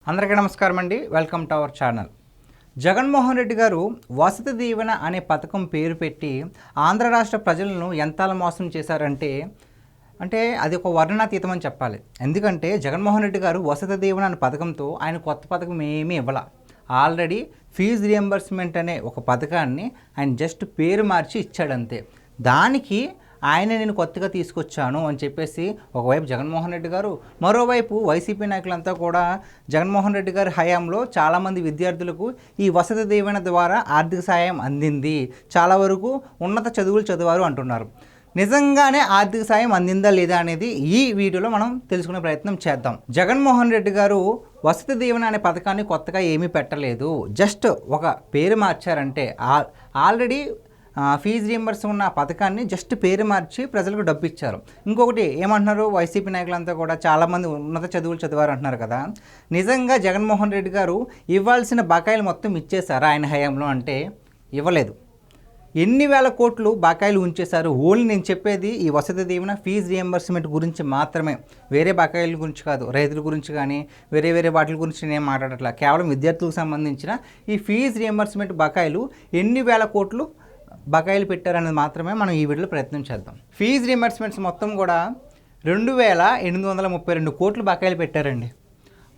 అందరికీ నమస్కారం అండి. Welcome to our channel. Jaganmohan Reddy గారు వసతి దీవెన అనే పథకం పేరు పెట్టి ఆంధ్ర రాష్ట్ర ప్రజలను ఎంతలా మోసం చేశారంటే అది ఒక వర్ణనాతీతం అని చెప్పాలి. ఎందుకంటే జగన్మోహన్ రెడ్డి గారు వసతి దీవెన అనే పథకంతో ఆయన కొత్త పథకం ఏమీ ఇవ్వాల. ఆల్రెడీ ఫీజు రియంబర్స్మెంట్ అనే ఒక పథకాన్ని ఆయన జస్ట్ పేరు మార్చి ఇచ్చాడంతే. దానికి నేను కొత్తగా తీసుకొచ్చాను అని చెప్పేసి ఒకవైపు జగన్మోహన్ రెడ్డి గారు, మరోవైపు వైసీపీ నాయకులంతా కూడా జగన్మోహన్ రెడ్డి గారి హయాంలో చాలామంది విద్యార్థులకు ఈ వసతి దీవెన ద్వారా ఆర్థిక సాయం అందింది, చాలా వరకు ఉన్నత చదువులు చదివారు అంటున్నారు. నిజంగానే ఆర్థిక సాయం అందిందా లేదా అనేది ఈ వీడియోలో మనం తెలుసుకునే ప్రయత్నం చేద్దాం. జగన్మోహన్ రెడ్డి గారు వసతి దీవెన అనే పథకాన్ని కొత్తగా ఏమీ పెట్టలేదు, జస్ట్ ఒక పేరు మార్చారంటే. ఆల్రెడీ ఫీజు రియంబర్స్ ఉన్న పథకాన్ని జస్ట్ పేరు మార్చి ప్రజలకు డబ్బు ఇచ్చారు. ఇంకొకటి ఏమంటున్నారు, వైసీపీ నాయకులంతా కూడా చాలామంది ఉన్నత చదువులు చదివారు అంటున్నారు కదా. నిజంగా జగన్మోహన్ రెడ్డి గారు ఇవ్వాల్సిన బకాయిలు మొత్తం ఇచ్చేశారు ఆయన హయాంలో అంటే? ఇవ్వలేదు. ఎన్ని వేల కోట్లు బకాయిలు ఉంచేశారు. ఓన్లీ నేను చెప్పేది ఈ వసతి దీవెన ఫీజు రియంబర్స్మెంట్ గురించి మాత్రమే, వేరే బకాయిల గురించి కాదు. రైతుల గురించి కానీ వేరే వాటి గురించి నేను మాట్లాడట్లా. కేవలం విద్యార్థులకు సంబంధించిన ఈ ఫీజు రియంబర్స్మెంట్ బకాయిలు ఎన్ని వేల కోట్లు బకాయిలు పెట్టారనేది మాత్రమే మనం ఈ వీడియోలో ప్రయత్నం చేద్దాం. ఫీజు రియంబర్స్మెంట్స్ మొత్తం కూడా 2832 కోట్లు బకాయిలు పెట్టారండి.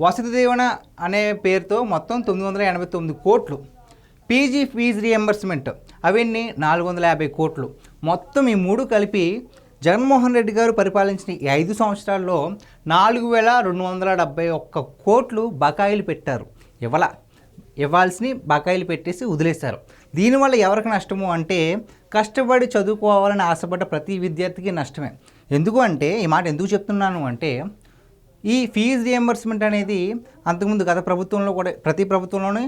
వసతి దీవెన అనే పేరుతో మొత్తం 989 కోట్లు. పీజీ ఫీజు రియంబర్స్మెంట్ అవన్నీ 450 కోట్లు. మొత్తం ఈ మూడు కలిపి జగన్మోహన్ రెడ్డి గారు పరిపాలించిన ఈ 5 సంవత్సరాల్లో 4271 కోట్లు బకాయిలు పెట్టారు. ఇవ్వాల్సిన బకాయిలు పెట్టేసి వదిలేశారు. దీనివల్ల ఎవరికి నష్టము అంటే కష్టపడి చదువుకోవాలని ఆశపడ్డ ప్రతి విద్యార్థికి నష్టమే. ఎందుకు అంటే, ఈ మాట ఎందుకు చెప్తున్నాను అంటే, ఈ ఫీజు రియంబర్స్మెంట్ అనేది అంతకుముందు గత ప్రభుత్వంలో కూడా ప్రతి ప్రభుత్వంలోనే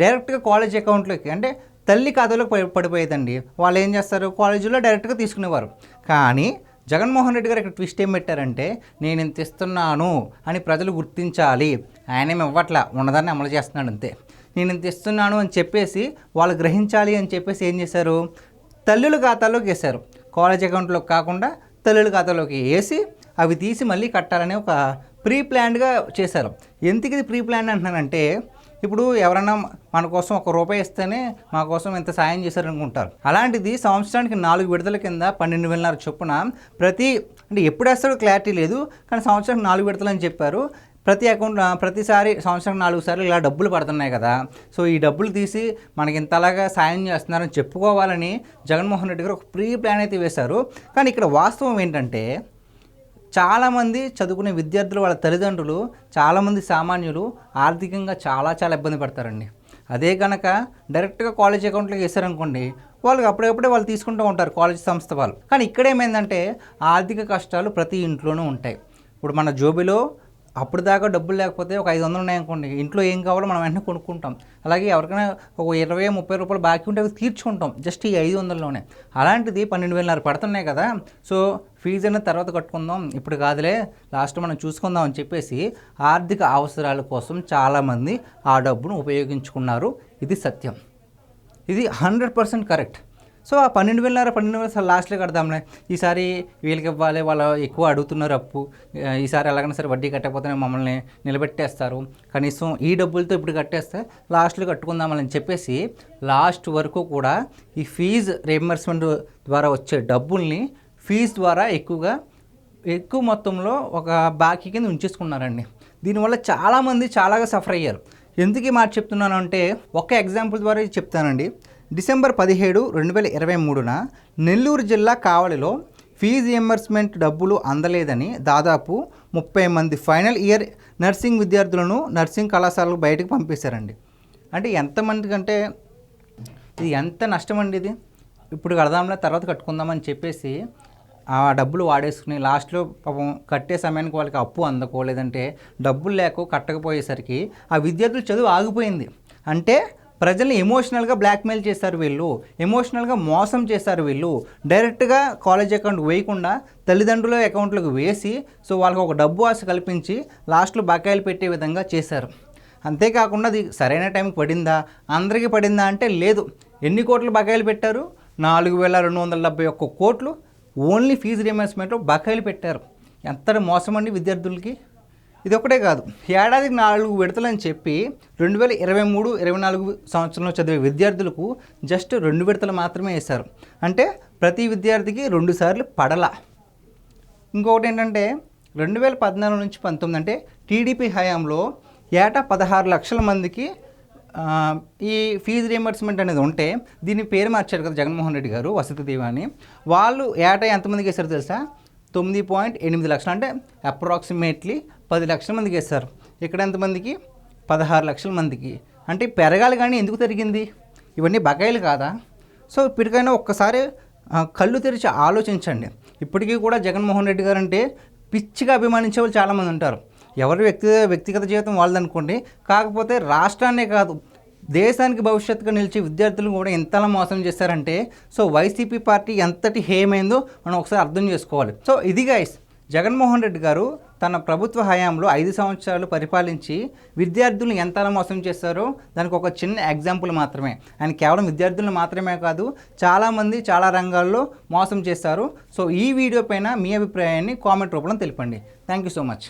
డైరెక్ట్గా కాలేజ్ అకౌంట్లోకి అంటే తల్లి ఖాతాలోకి పడిపోయేదండి. వాళ్ళు ఏం చేస్తారు, కాలేజీలో డైరెక్ట్గా తీసుకునేవారు. కానీ జగన్మోహన్ రెడ్డి గారు ఇక్కడ ట్విస్ట్ ఏం పెట్టారంటే, నేను ఇంత ఇస్తున్నాను అని ప్రజలు గుర్తించాలి, ఆయనేమి ఇవ్వట్లా, ఉన్నదాన్ని అమలు చేస్తున్నాడు అంతే. నేను ఇంత ఇస్తున్నాను అని చెప్పేసి వాళ్ళు గ్రహించాలి అని చెప్పేసి ఏం చేశారు, తల్లుల ఖాతాలోకి వేశారు. కాలేజ్ అకౌంట్లోకి కాకుండా తల్లుల ఖాతాలోకి వేసి అవి తీసి మళ్ళీ కట్టాలని ఒక ప్రీ ప్లాన్డ్గా చేశారు. ఎందుకు ఇది ప్రీ ప్లాన్ అంటున్నానంటే, ఇప్పుడు ఎవరన్నా మన కోసం ₹1 ఇస్తేనే మా కోసం ఎంత సాయం చేశారనుకుంటారు. అలాంటిది సంవత్సరానికి 4 విడతల కింద 12,500 చొప్పున అంటే ఎప్పుడు వేస్తాడో క్లారిటీ లేదు, కానీ సంవత్సరానికి 4 విడతలు అని చెప్పారు. ప్రతిసారి సంవత్సరం 4 సార్లు ఇలా డబ్బులు పడుతున్నాయి కదా. సో ఈ డబ్బులు తీసి మనకి ఇంతలాగా సాయం చేస్తున్నారని చెప్పుకోవాలని జగన్మోహన్ రెడ్డి గారు ఒక ప్రీ ప్లాన్ అయితే వేశారు. కానీ ఇక్కడ వాస్తవం ఏంటంటే, చాలామంది చదువుకునే విద్యార్థులు, వాళ్ళ తల్లిదండ్రులు, చాలామంది సామాన్యులు ఆర్థికంగా చాలా ఇబ్బంది పడతారండి. అదే కనుక డైరెక్ట్గా కాలేజ్ అకౌంట్లోకి వేసారనుకోండి, వాళ్ళకి అప్పుడప్పుడే వాళ్ళు తీసుకుంటూ ఉంటారు కాలేజ్ సంస్థ వాళ్ళు. కానీ ఇక్కడ ఏమైందంటే, ఆర్థిక కష్టాలు ప్రతి ఇంట్లోనూ ఉంటాయి. ఇప్పుడు మన జోబిలో అప్పుడు దాకా డబ్బులు లేకపోతే ఒక 500 ఉన్నాయనుకోండి, ఇంట్లో ఏం కావాలో మనం వెంటనే కొనుక్కుంటాం. అలాగే ఎవరికైనా ఒక 20-30 రూపాయలు బాకీ ఉంటే అవి తీర్చుకుంటాం జస్ట్ ఈ 500లోనే. అలాంటిది 12,500 పడుతున్నాయి కదా. సో ఫీజు అనేది తర్వాత కట్టుకుందాం, ఇప్పుడు కాదులే, లాస్ట్ మనం చూసుకుందాం అని చెప్పేసి ఆర్థిక అవసరాల కోసం చాలామంది ఆ డబ్బును ఉపయోగించుకున్నారు. ఇది సత్యం, ఇది 100% కరెక్ట్. సో ఆ 12,500 లాస్ట్లో కడదాంలే, ఈసారి వీళ్ళకి ఇవ్వాలి, వాళ్ళు ఎక్కువ అడుగుతున్నారు అప్పు, ఈసారి ఎలాగైనా సరే వడ్డీ కట్టకపోతే మమ్మల్ని నిలబెట్టేస్తారు, కనీసం ఈ డబ్బులతో ఇప్పుడు కట్టేస్తే లాస్ట్లో కట్టుకుందామని చెప్పేసి లాస్ట్ వరకు కూడా ఈ ఫీజు రియంబర్స్మెంట్ ద్వారా వచ్చే డబ్బుల్ని ఫీజు ద్వారా ఎక్కువ మొత్తంలో ఒక బాకీ కింద ఉంచేసుకున్నారండి. దీనివల్ల చాలామంది చాలాగా సఫర్ అయ్యారు. ఎందుకు ఈ మాట చెప్తున్నాను అంటే, ఒక ఎగ్జాంపుల్ ద్వారా చెప్తానండి. డిసెంబర్ 17, 2023న నెల్లూరు జిల్లా కావలిలో ఫీజు రియంబర్స్మెంట్ డబ్బులు అందలేదని దాదాపు 30 మంది ఫైనల్ ఇయర్ నర్సింగ్ విద్యార్థులను నర్సింగ్ కళాశాలకు బయటకు పంపేశారండి. అంటే ఎంతమందికి అంటే ఇది ఎంత నష్టం అండి. ఇది ఇప్పుడు కడదాంలే, తర్వాత కట్టుకుందామని చెప్పేసి ఆ డబ్బులు వాడేసుకుని లాస్ట్లో పాపం కట్టే సమయానికి వాళ్ళకి అప్పు అందకోలేదంటే డబ్బులు లేక కట్టకపోయేసరికి ఆ విద్యార్థులు చదువు ఆగిపోయింది. అంటే ప్రజల్ని ఎమోషనల్గా బ్లాక్మెయిల్ చేశారు వీళ్ళు, ఎమోషనల్గా మోసం చేశారు వీళ్ళు. డైరెక్ట్గా కాలేజ్ అకౌంట్ వేయకుండా తల్లిదండ్రుల అకౌంట్లోకి వేసి, సో వాళ్ళకి ఒక డబ్బు ఆశ కల్పించి లాస్ట్లో బకాయిలు పెట్టే విధంగా చేశారు. అంతేకాకుండా అది సరైన టైంకి పడిందా, అందరికీ పడిందా అంటే లేదు. ఎన్ని కోట్లు బకాయిలు పెట్టారు, 4271 కోట్లు ఓన్లీ ఫీజు రియంబర్స్మెంట్లో బకాయిలు పెట్టారు. ఎంత మోసం అండి విద్యార్థులకి. ఇది ఒకటే కాదు, ఏడాదికి 4 విడతలని చెప్పి 2023-24 సంవత్సరంలో చదివే విద్యార్థులకు జస్ట్ 2 విడతలు మాత్రమే వేశారు. అంటే ప్రతి విద్యార్థికి 2 సార్లు పడల. ఇంకొకటి ఏంటంటే 2014 నుంచి 19 అంటే టీడీపీ హయాంలో ఏటా 16 లక్షల మందికి ఈ ఫీజు రీఎంబర్స్మెంట్ అనేది ఉంటే దీని పేరు మార్చారు కదా జగన్మోహన్ రెడ్డి గారు, వసతి దీవెన అని. వాళ్ళు ఏటా ఎంతమందికి వేశారు తెలుసా? 9.8 లక్షలు, అంటే అప్రాక్సిమేట్లీ 10 లక్షల మందికి వేస్తారు. ఇక్కడ ఎంతమందికి? 16 లక్షల మందికి. అంటే పెరగాలి కానీ ఎందుకు పెరిగింది? ఇవన్నీ బకాయిలు కాదా? సో ఇప్పటికైనా ఒక్కసారి కళ్ళు తెరిచి ఆలోచించండి. ఇప్పటికీ కూడా జగన్మోహన్ రెడ్డి గారు అంటే పిచ్చిగా అభిమానించే వాళ్ళు చాలామంది ఉంటారు. ఎవరి వ్యక్తిగత జీవితం వాళ్ళదనుకోండి. కాకపోతే రాష్ట్రాన్నే కాదు, దేశానికి భవిష్యత్తుగా నిలిచే విద్యార్థులను కూడా ఎంతలా మోసం చేశారంటే సో వైసీపీ పార్టీ ఎంతటి హేమైందో మనం ఒకసారి అర్థం చేసుకోవాలి. సో ఇది గైస్, జగన్మోహన్ రెడ్డి గారు తన ప్రభుత్వ హయాంలో 5 సంవత్సరాలు పరిపాలించి విద్యార్థులను ఎంతలా మోసం చేశారో దానికి ఒక చిన్న ఎగ్జాంపుల్ మాత్రమే. ఆయన కేవలం విద్యార్థులను మాత్రమే కాదు, చాలామంది చాలా రంగాల్లో మోసం చేశారు. సో ఈ వీడియో పైన మీ అభిప్రాయాన్ని కామెంట్ రూపంలో తెలపండి. Thank you so much.